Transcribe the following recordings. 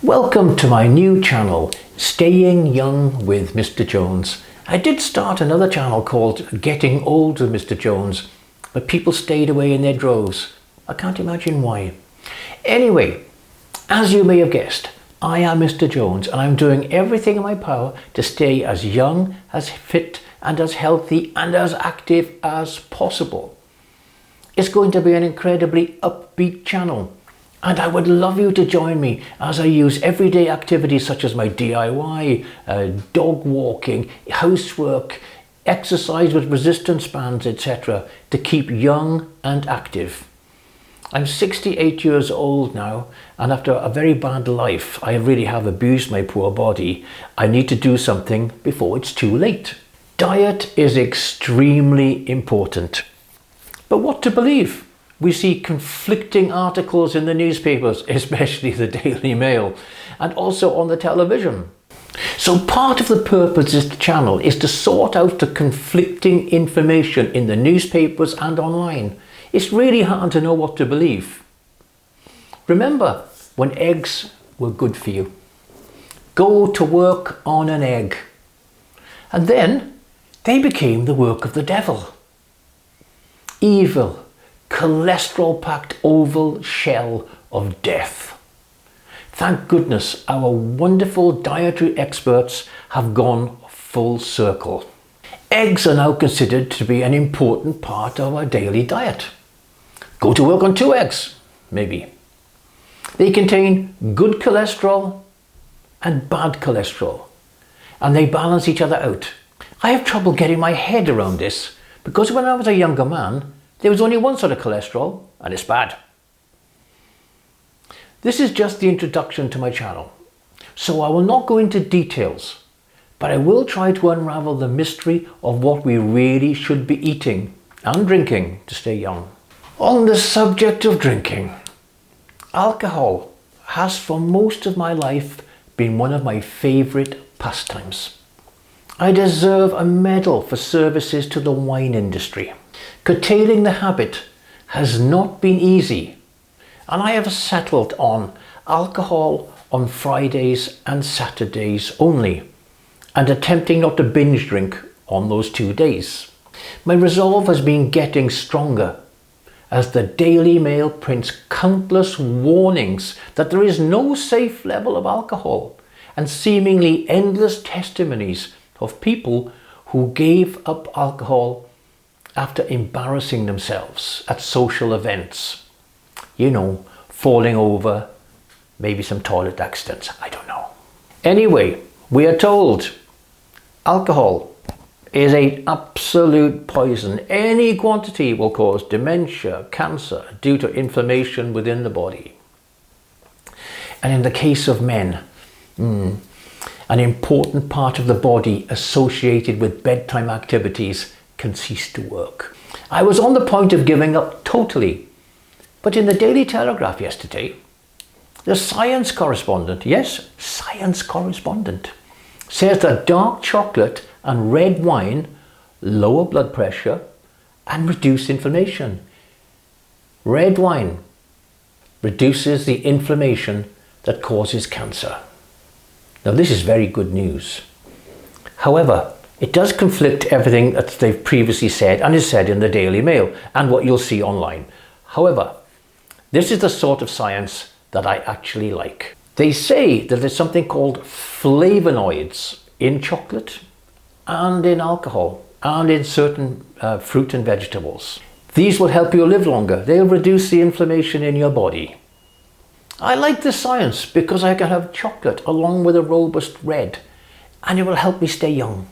Welcome to my new channel, Staying Young with Mr. Jones. I did start another channel called Getting Old with Mr. Jones, but people stayed away in their droves. I can't imagine why. Anyway, as you may have guessed, I am Mr. Jones and I'm doing everything in my power to stay as young, as fit and as healthy and as active as possible. It's going to be an incredibly upbeat channel. And I would love you to join me as I use everyday activities such as my DIY, dog walking, housework, exercise with resistance bands, etc. to keep young and active. I'm 68 years old now, and after a very bad life, I really have abused my poor body. I need to do something before it's too late. Diet is extremely important. But what to believe? We see conflicting articles in the newspapers, especially the Daily Mail, and also on the television. So part of the purpose of this channel is to sort out the conflicting information in the newspapers and online. It's really hard to know what to believe. Remember when eggs were good for you? Go to work on an egg. And then they became the work of the devil. Evil, cholesterol-packed oval shell of death. Thank goodness our wonderful dietary experts have gone full circle. Eggs are now considered to be an important part of our daily diet. Go to work on 2 eggs, maybe. They contain good cholesterol and bad cholesterol, and they balance each other out. I have trouble getting my head around this because when I was a younger man, there was only one sort of cholesterol, and it's bad. This is just the introduction to my channel, so I will not go into details, but I will try to unravel the mystery of what we really should be eating and drinking to stay young. On the subject of drinking, alcohol has for most of my life been one of my favourite pastimes. I deserve a medal for services to the wine industry. Curtailing the habit has not been easy, and I have settled on alcohol on Fridays and Saturdays only, and attempting not to binge drink on those 2 days. My resolve has been getting stronger as the Daily Mail prints countless warnings that there is no safe level of alcohol, and seemingly endless testimonies of people who gave up alcohol after embarrassing themselves at social events. You know, falling over, maybe some toilet accidents, I don't know. Anyway, we are told alcohol is an absolute poison. Any quantity will cause dementia, cancer, due to inflammation within the body. And in the case of men, an important part of the body associated with bedtime activities can cease to work. I was on the point of giving up totally, but in the Daily Telegraph yesterday, the science correspondent, yes, science correspondent, says that dark chocolate and red wine lower blood pressure and reduce inflammation. Red wine reduces the inflammation that causes cancer. Now this is very good news. However, it does conflict everything that they've previously said and is said in the Daily Mail and what you'll see online. However, this is the sort of science that I actually like. They say that there's something called flavonoids in chocolate and in alcohol and in certain fruit and vegetables. These will help you live longer. They'll reduce the inflammation in your body. I like this science because I can have chocolate along with a robust red and it will help me stay young.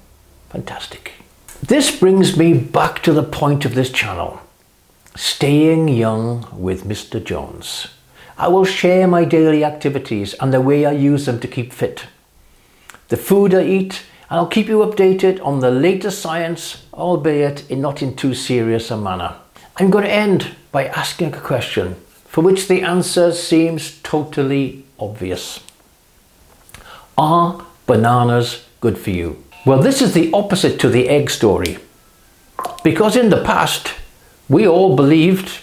Fantastic. This brings me back to the point of this channel, Staying Young with Mr. Jones. I will share my daily activities and the way I use them to keep fit, the food I eat, and I'll keep you updated on the latest science, albeit not in too serious a manner. I'm going to end by asking a question for which the answer seems totally obvious. Are bananas good for you? Well, this is the opposite to the egg story, because in the past we all believed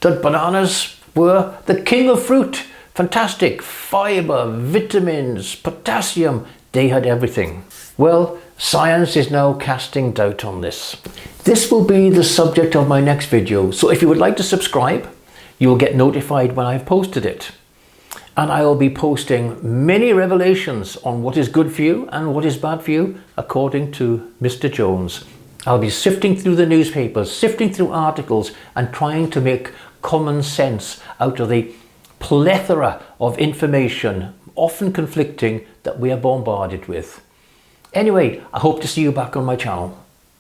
that bananas were the king of fruit Fantastic, fibre, vitamins, potassium, they had everything. Well, science is now casting doubt on this. This will be the subject of my next video, so if you would like to subscribe, you will get notified when I've posted it. And I will be posting many revelations on what is good for you and what is bad for you, according to Mr. Jones. I'll be sifting through the newspapers, sifting through articles, and trying to make common sense out of the plethora of information, often conflicting, that we are bombarded with. Anyway, I hope to see you back on my channel.